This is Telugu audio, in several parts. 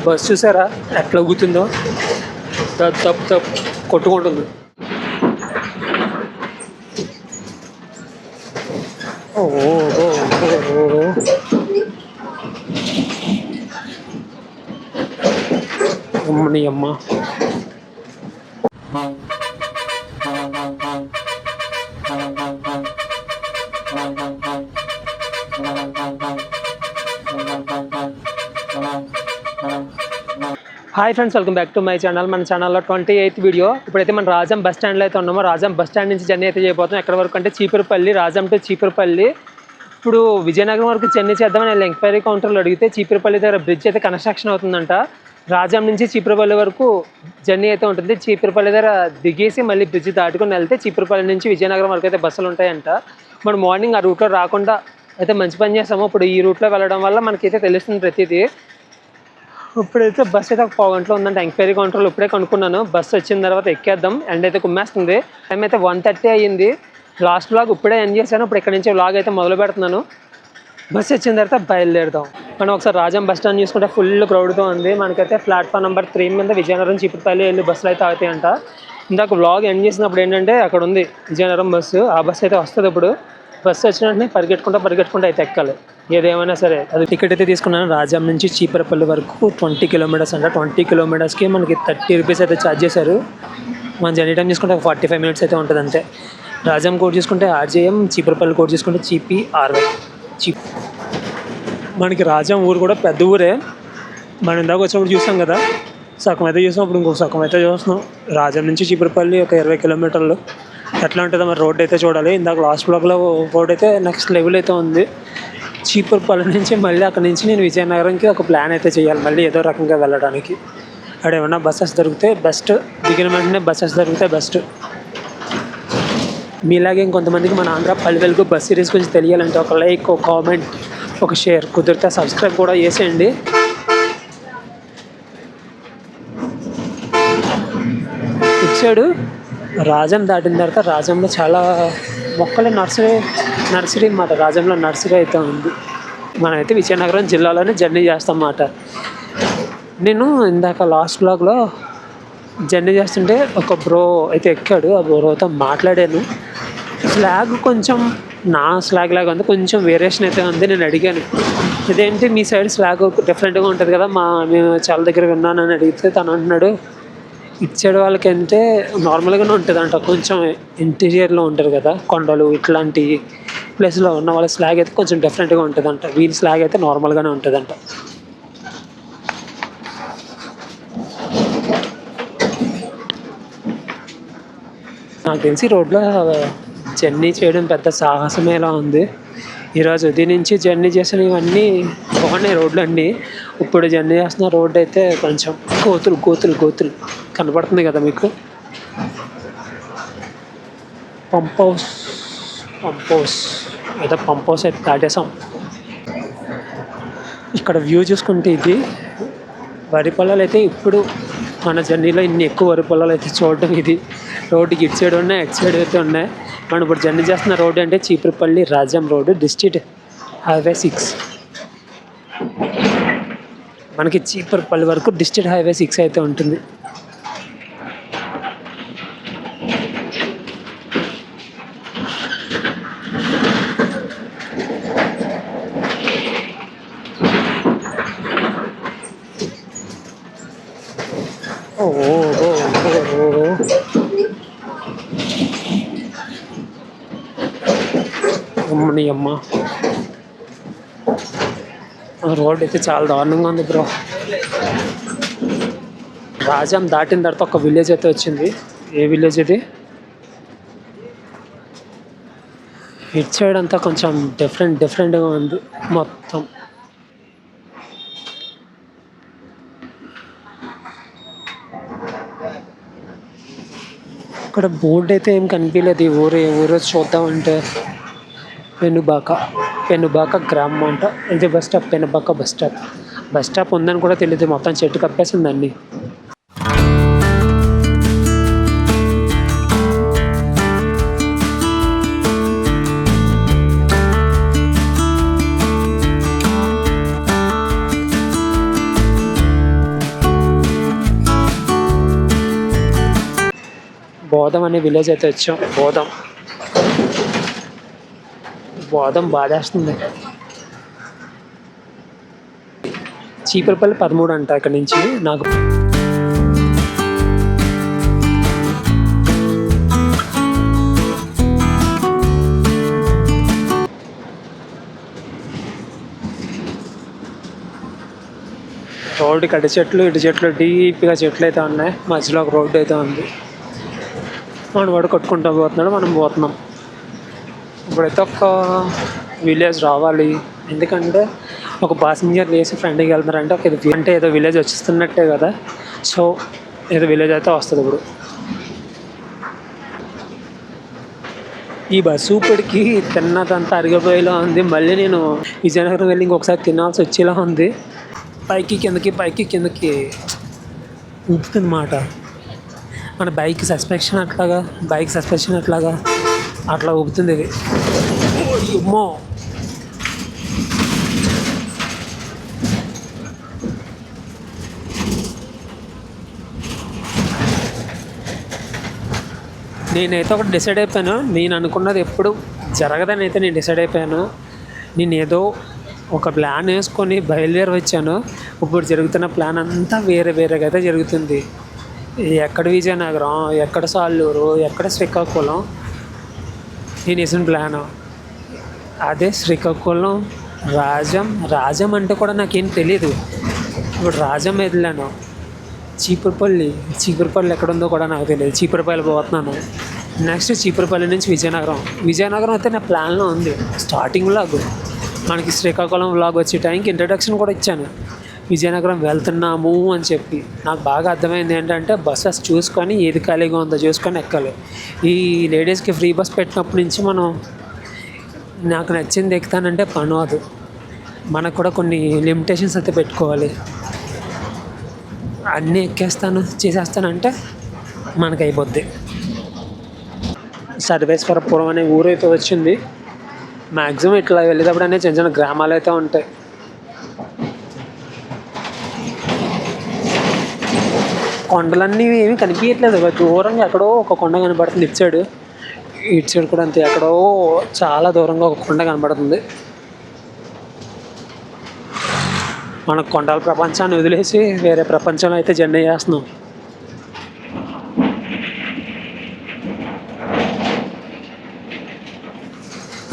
బస్ చూసారా ఎట్లా ఊగుతుందో, తప్పు తప్పు కొట్టుకుంటుంది. అమ్మని అమ్మ. Hi friends, welcome back to my channel. మన ఛానల్లో 28th వీడియో. ఇప్పుడైతే మనం రాజం బస్ స్టాండ్లో అయితే ఉన్నామో. రాజం బస్ స్టాండ్ నుంచి జర్నీ అయితే చేయబోతున్నాం. ఎక్కడ వరకు అంటే చీపురుపల్లి, రాజం టు చీపురుపల్లి. ఇప్పుడు విజయనగరం వరకు జర్నీ చేద్దామని నేను ఎంక్వైరీ కౌంటర్లో అడిగితే చీపురుపల్లి దగ్గర బ్రిడ్జ్ అయితే కన్స్ట్రక్షన్ అవుతుందంట. రాజం నుంచి చీపురుపల్లి వరకు జర్నీ అయితే ఉంటుంది. చీపురుపల్లి దగ్గర దిగేసి మళ్ళీ బ్రిడ్జ్ దాటుకుని వెళ్తే చీపురుపల్లి నుంచి విజయనగరం వరకు అయితే బస్సులు ఉంటాయంట. మనం మార్నింగ్ ఆ రూట్లో రాకుండా అయితే మంచి పని చేస్తాము. ఇప్పుడు ఈ రూట్లో వెళ్ళడం వల్ల మనకైతే తెలుస్తుంది ప్రతిదీ. ఇప్పుడైతే బస్ అయితే ఒక పావు గంటలో ఉందంటే ఎంక్వైరీ కౌంటర్లో ఇప్పుడే కనుక్కున్నాను. బస్సు వచ్చిన తర్వాత ఎక్కేద్దాం. ఎండ్ అయితే కుమ్మేస్తుంది. టైం అయితే 1:30 అయ్యింది. లాస్ట్ వ్లాగ్ ఇప్పుడే ఎండ్ చేశాను. ఇప్పుడు ఇక్కడ నుంచి వ్లాగ్ అయితే మొదలు పెడుతున్నాను. బస్సు వచ్చిన తర్వాత బయలుదేరుతాం. మనం ఒకసారి రాజం బస్ స్టాండ్ చూసుకుంటే ఫుల్ క్రౌడ్తో ఉంది. మనకైతే ప్లాట్ఫామ్ నెంబర్ 3 మీద విజయనగరం చీపురుపల్లి వెళ్ళి బస్సులు అయితే అవుతాయంట. ఇందాక వ్లాగ్ ఎండ్ చేసినప్పుడు ఏంటంటే అక్కడ ఉంది విజయనగరం బస్సు. ఆ బస్సు అయితే వస్తుంది. ఇప్పుడు బస్సు వచ్చిన వెంటనే పరిగెట్టుకుంటూ అయితే ఎక్కాలి. ఏదేమైనా సరే అది టికెట్ అయితే తీసుకున్నాను. రాజం నుంచి చీపురుపల్లి వరకు 20 కిలోమీటర్స్ అంట. 20 కిలోమీటర్స్కి మనకి 30 రూపీస్ అయితే ఛార్జ్ చేశారు. మన జర్నీ టైం చూసుకుంటే 45 మినిట్స్ అయితే ఉంటుంది అంతే. రాజం కోడ్ చూసుకుంటే RJM, చీపురుపల్లి కోడ్ చూసుకుంటే CPRY. మనకి రాజం ఊరు కూడా పెద్ద ఊరే. మనం ఇందాక వచ్చినప్పుడు చూసాం కదా, సగం అయితే చూసాం. ఇప్పుడు ఇంకొక సగం అయితే చూస్తున్నాం. రాజం నుంచి చీపురుపల్లి ఒక 20 కిలోమీటర్లు. ఎట్లా ఉంటుందో మరి రోడ్ అయితే చూడాలి. ఇందాక లాస్ట్ బ్లాక్లో రోడ్ అయితే నెక్స్ట్ లెవెల్ అయితే ఉంది. చీపురుపల్లి నుంచి మళ్ళీ అక్కడ నుంచి నేను విజయనగరంకి ఒక ప్లాన్ అయితే చేయాలి, మళ్ళీ ఏదో రకంగా వెళ్ళడానికి. అక్కడ ఏమన్నా బస్సెస్ దొరికితే బెస్ట్, దిగిన వెంటనే బస్సెస్ దొరికితే బెస్ట్. మీలాగే ఇంకొంతమందికి మన ఆంధ్ర పల్లె వెలుగు బస్ సిరీస్ గురించి తెలియాలంటే ఒక లైక్, ఒక కామెంట్, ఒక షేర్, కుదిరితే సబ్స్క్రైబ్ కూడా చేసేయండి. ఇచ్చాడు. రాజం దాటిన తర్వాత రాజంలో చాలా మొక్కలు నర్సరీ అన్నమాట. రాజంలో నర్సరీ అయితే ఉంది. మనమైతే విజయనగరం జిల్లాలోనే జర్నీ చేస్తాం అన్నమాట. నేను ఇందాక లాస్ట్ బ్లాగ్లో జర్నీ చేస్తుంటే ఒక బ్రో అయితే ఎక్కాడు. ఆ బ్రోతో మాట్లాడాను. స్లాగ్ కొంచెం నా స్లాగ్ లాగా ఉంది, కొంచెం వేరియేషన్ అయితే ఉంది. నేను అడిగాను, ఇదేంటి మీ సైడ్ స్లాగ్ డిఫరెంట్గా ఉంటుంది కదా, మేము చాలా దగ్గర విన్నానని అడిగితే తను అంటున్నాడు, ఇచ్చేడు వాళ్ళకి అంటే నార్మల్గానే ఉంటుంది అంట. కొంచెం ఇంటీరియర్లో ఉంటారు కదా, కొండలు ఇట్లాంటి ప్లేస్లో ఉన్న వాళ్ళ స్లాగ్ అయితే కొంచెం డిఫరెంట్గా ఉంటుంది అంట. వీళ్ళ స్లాగ్ అయితే నార్మల్గానే ఉంటుంది అంట. నాకు తెలిసి రోడ్లో జర్నీ చేయడం పెద్ద సాహసమేలా ఉంది. ఈరోజు ఉదయం నుంచి జర్నీ చేసిన ఇవన్నీ బాగున్నాయి రోడ్లు అన్నీ. ఇప్పుడు జర్నీ చేస్తున్న రోడ్డు అయితే కొంచెం గోతులు కనపడుతుంది కదా మీకు. పంప్ హౌస్ అయితే దాటేసాం. ఇక్కడ వ్యూ చూసుకుంటే ఇది వరి పొలాలు అయితే ఇప్పుడు మన జర్నీలో ఇన్ని ఎక్కువ వరి పొలాలు అయితే చూడడం ఇది. రోడ్డుకి ఇటు సైడ్ ఉన్నాయి, అటు సైడ్ అయితే ఉన్నాయి. మనం ఇప్పుడు జర్నీ చేస్తున్న రోడ్డు అంటే Cheepurupalli Rajam road, district highway 6. మనకి చీపురుపల్లి వరకు డిస్ట్రిక్ట్ హైవే 6 అయితే ఉంటుంది. అమ్మని అమ్మ, రోడ్ అయితే చాలా దారుణంగా ఉంది బ్రో. రాజం దాటిన తర్వాత ఒక విలేజ్ అయితే వచ్చింది. ఏ విలేజ్ ఇది? ఇటు సైడ్ అంతా కొంచెం డిఫరెంట్గా ఉంది మొత్తం. ఇక్కడ బోర్డు అయితే ఏం కనిపించలేదు. ఈ ఊరు చూద్దామంటే పెనుబాక గ్రామం అంట. ఇది bus stop, Penubaka bus stop ఉందని కూడా తెలియదు. మొత్తం చెట్టు కప్పేసిందండి. బోధం అనే విలేజ్ అయితే వచ్చాం. బోధం బాధేస్తుంది. చీపురుపల్లి 13 అంట ఇక్కడ నుంచి. నాకు రోడ్డుకి అటు చెట్లు ఇటు చెట్లు డీప్గా చెట్లు అయితే ఉన్నాయి. మధ్యలో ఒక రోడ్డు అయితే ఉంది. మనం వాడు కొట్టుకుంటూ పోతున్నాడు, మనం పోతున్నాం. ఇప్పుడైతే ఒక విలేజ్ రావాలి, ఎందుకంటే ఒక ప్యాసింజర్ వేసి ఫ్రెండ్కి వెళ్తున్నారంటే ఒక అంటే ఏదో విలేజ్ వచ్చిస్తున్నట్టే కదా. సో ఏదో విలేజ్ అయితే వస్తుంది. ఇప్పుడు ఈ బస్సు ఇప్పటికి తిన్నదంతా అరిగిపోయేలా ఉంది. మళ్ళీ నేను విజయనగరం వెళ్ళి ఇంకొకసారి తినాల్సి వచ్చేలా ఉంది. పైకి కిందకి ఊపుతుంది మాట. మన బైక్ సస్పెన్షన్ అట్లాగా అట్లా ఊపుతుంది ఇది. అమ్మో, నేనైతే ఒకటి డిసైడ్ అయిపోయాను. నేను అనుకున్నది ఎప్పుడు జరగదని అయితే నేను డిసైడ్ అయిపోయాను. నేను ఏదో ఒక ప్లాన్ వేసుకొని బయలుదేరి వచ్చాను. ఇప్పుడు జరుగుతున్న ప్లాన్ అంతా వేరేగా అయితే జరుగుతుంది. ఎక్కడ విజయనగరం, ఎక్కడ సాలూరు, ఎక్కడ శ్రీకాకుళం. నేను వేసిన ప్లాను అదే శ్రీకాకుళం, రాజం అంటే కూడా నాకేం తెలియదు. ఇప్పుడు రాజం వెళ్ళాను. చీపురుపల్లి ఎక్కడ ఉందో కూడా నాకు తెలియదు. చీపురుపల్లి పోతున్నాను. నెక్స్ట్ చీపురుపల్లి నుంచి విజయనగరం అయితే నా ప్లాన్లో ఉంది. స్టార్టింగ్ వ్లాగ్ మనకి శ్రీకాకుళం వ్లాగ్ వచ్చే టైంకి ఇంట్రడక్షన్ కూడా ఇచ్చాను. విజయనగరం వెళ్తున్నాము అని చెప్పి. నాకు బాగా అర్థమైంది ఏంటంటే బస్సెస్ చూసుకొని ఏది ఖాళీగా ఉందో చూసుకొని ఎక్కాలి. ఈ లేడీస్కి ఫ్రీ బస్ పెట్టినప్పటి నుంచి నాకు నచ్చింది ఎక్కుతానంటే పని అవదు. మనకు కూడా కొన్ని లిమిటేషన్స్ అయితే పెట్టుకోవాలి. అన్నీ చేసేస్తానంటే మనకు అయిపోద్ది. సర్వేశ్వరపురం అనే ఊరు అయితే వచ్చింది. మ్యాక్సిమం ఇట్లా వెళ్ళేటప్పుడు అనే చిన్న గ్రామాలు అయితే ఉంటాయి. కొండలన్నీ ఏమీ కనిపించట్లేదు. దూరంగా ఎక్కడో ఒక కొండ కనబడుతుంది. ఇటు సైడ్ కూడా అంతే. ఎక్కడో చాలా దూరంగా ఒక కొండ కనబడుతుంది. మన కొండల ప్రపంచాన్ని వదిలేసి వేరే ప్రపంచంలో అయితే జర్నీ చేస్తున్నాం.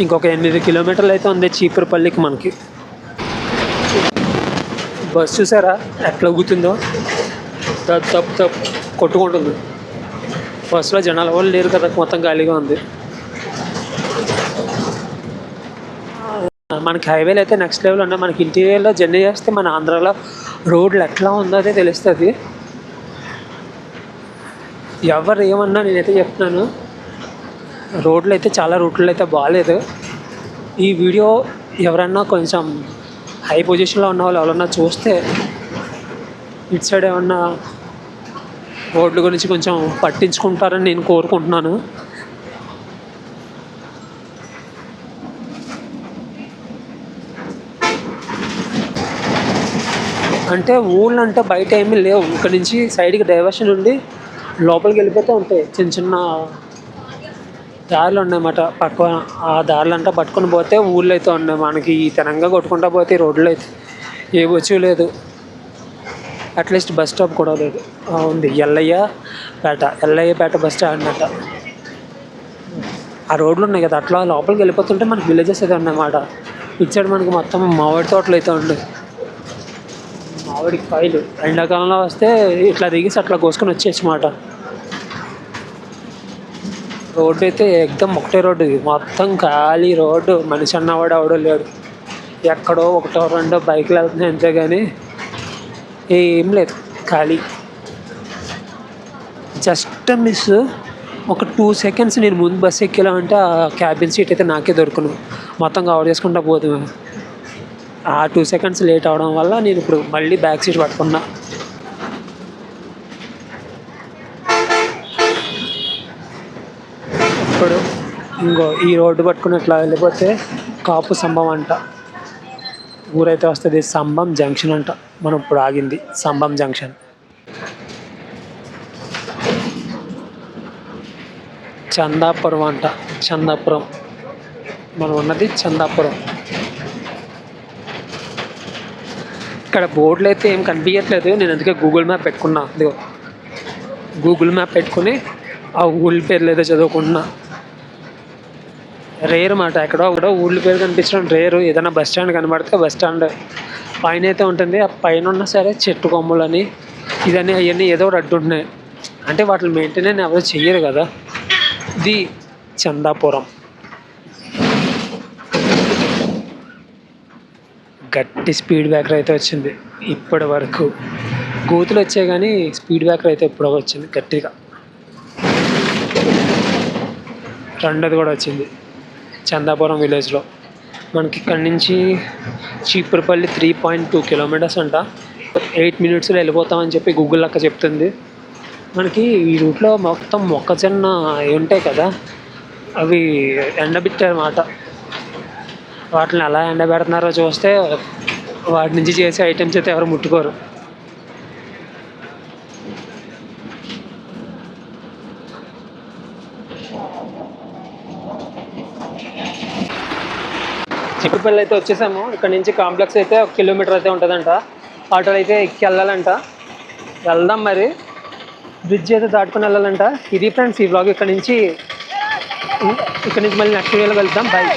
ఇంకొక 8 కిలోమీటర్లు అయితే ఉంది చీపురుపల్లికి మనకి. బస్సు చూసారా ఎట్లా ఊగుతుందో, తప్పు కొట్టుకుంటుంది. బస్సులో జనాల వాళ్ళు లేరు కదా, మొత్తం ఖాళీగా ఉంది. మనకి హైవేలు అయితే నెక్స్ట్ లెవెల్ ఉన్నాయి. మనకి ఇంటీరియర్లో జర్నీ చేస్తే మన ఆంధ్రాలో రోడ్లు ఎట్లా ఉందో అదే తెలుస్తుంది. ఎవరు ఏమన్నా నేనైతే చెప్తున్నాను, రోడ్లు అయితే చాలా రూట్లు అయితే బాగాలేదు. ఈ వీడియో ఎవరన్నా కొంచెం హై పొజిషన్లో ఉన్న వాళ్ళు ఎవరన్నా చూస్తే ఇటు సైడ్ ఏమన్నా రోడ్ల గురించి కొంచెం పట్టించుకుంటారని నేను కోరుకుంటున్నాను. అంటే ఊళ్ళో అంటే బయట ఏమీ లేవు. ఇక్కడ నుంచి సైడ్కి డైవర్షన్ ఉండి లోపలికి వెళ్ళిపోతూ ఉంటాయి. చిన్న దారులు ఉన్నాయన్నమాట. ఆ దారులు అంతా పట్టుకొని పోతే ఊళ్ళో అయితే ఉన్నాయి. మనకి తెలంగాణ కొట్టుకుంటా పోతే రోడ్లు అయితే ఏ వచ్చి లేదు. అట్లీస్ట్ బస్ స్టాప్ కూడా లేదు. ఉంది ఎల్లయ్యపేట బస్ స్టాండ్ అన్నమాట. ఆ రోడ్లు ఉన్నాయి కదా, అట్లా లోపలికి వెళ్ళిపోతుంటే మనకి విలేజెస్ అయితే ఉన్నాయన్నమాట. ఇచ్చాడు మనకి మొత్తం మామిడి తోటలు అయితే ఉన్నాయి. మామిడి కాయలు ఎండాకాలంలో వస్తే ఇట్లా దిగేసి అట్లా కోసుకొని వచ్చేయన్నమాట. రోడ్డు అయితే ఎక్దమ్ ఒకటే రోడ్డు, మొత్తం ఖాళీ రోడ్డు. మనిషి అన్నవాడు ఎవడో లేడు. ఎక్కడో ఒకటో రెండో బైక్లు వెళ్తున్నాయి అంతే, కానీ ఏం లేదు, ఖాళీ. జస్ట్ మిస్ ఒక 2 సెకండ్స్ నేను ముందు బస్సు ఎక్కేలామంటే ఆ క్యాబిన్ సీట్ అయితే నాకే దొరుకును. మొత్తం కవర్ చేసుకుంటా పోతుంది. ఆ 2 సెకండ్స్ లేట్ అవడం వల్ల నేను ఇప్పుడు మళ్ళీ బ్యాక్ సీట్ పట్టుకున్నా. ఇప్పుడు ఈ రోడ్డు పట్టుకుని ఇట్లా వెళ్ళిపోతే కాపు స్తంభం అంట ఊరైతే వస్తుంది. స్తంభం జంక్షన్ అంట. మనం ఇప్పుడు ఆగింది స్తంభం జంక్షన్. చందాపురం అంట. చందాపురం మనం ఉన్నది చందాపురం. ఇక్కడ బోర్డులు అయితే ఏం కనిపించట్లేదు. నేను అందుకే గూగుల్ మ్యాప్ పెట్టుకున్నా. ఇదిగో గూగుల్ మ్యాప్ పెట్టుకుని ఆ ఊళ్ళ పేర్లు ఏదో చదువుకుంటున్నా. రేర్ మాట, ఎక్కడో ఒకడో ఊళ్ళ పేరు కనిపించడం రేరు. ఏదైనా బస్ స్టాండ్ కనబడితే బస్ స్టాండ్ పైన అయితే ఉంటుంది. ఆ పైన ఉన్నా సరే చెట్టు కొమ్ములని ఇదని అవన్నీ ఏదో ఒకటి అడ్డుంటున్నాయి. అంటే వాటిని మెయింటైన్ ఎవరు చెయ్యరు కదా. ఇది చందాపురం. గట్టి స్పీడ్ బ్రేకర్ అయితే వచ్చింది ఇప్పటి వరకు. గోతులు వచ్చాయి కానీ స్పీడ్ బ్రేకర్ అయితే ఎప్పుడో వచ్చింది గట్టిగా. రెండోది కూడా వచ్చింది చందాపురం విలేజ్లో. మనకి ఇక్కడి నుంచి చీపురుపల్లి 3.2 కిలోమీటర్స్ అంట. 8 minutesలో వెళ్ళిపోతామని చెప్పి గూగుల్ అక్క చెప్తుంది. మనకి ఈ రూట్లో మొత్తం మొక్కజొన్న ఉంటాయి కదా, అవి ఎండబెట్టారన్నమాట. వాటిని ఎలా ఎండబెడుతున్నారో చూస్తే వాటి నుంచి చేసే ఐటమ్స్ అయితే ఎవరు ముట్టుకోరు. చిప్పుపల్లి అయితే వచ్చేసాము. ఇక్కడ నుంచి కాంప్లెక్స్ అయితే 1 కిలోమీటర్ అయితే ఉంటుందంట. ఆటోలు అయితే ఎక్కి వెళ్ళాలంట. వెళ్దాం మరి. బ్రిడ్జ్ అయితే దాటుకుని వెళ్ళాలంట. ఇది ఫ్రెండ్స్ ఈ వ్లాగ్. ఇక్కడ నుంచి మళ్ళీ నెక్స్ట్ వీడియోలో వెళ్తాం. బాయ్.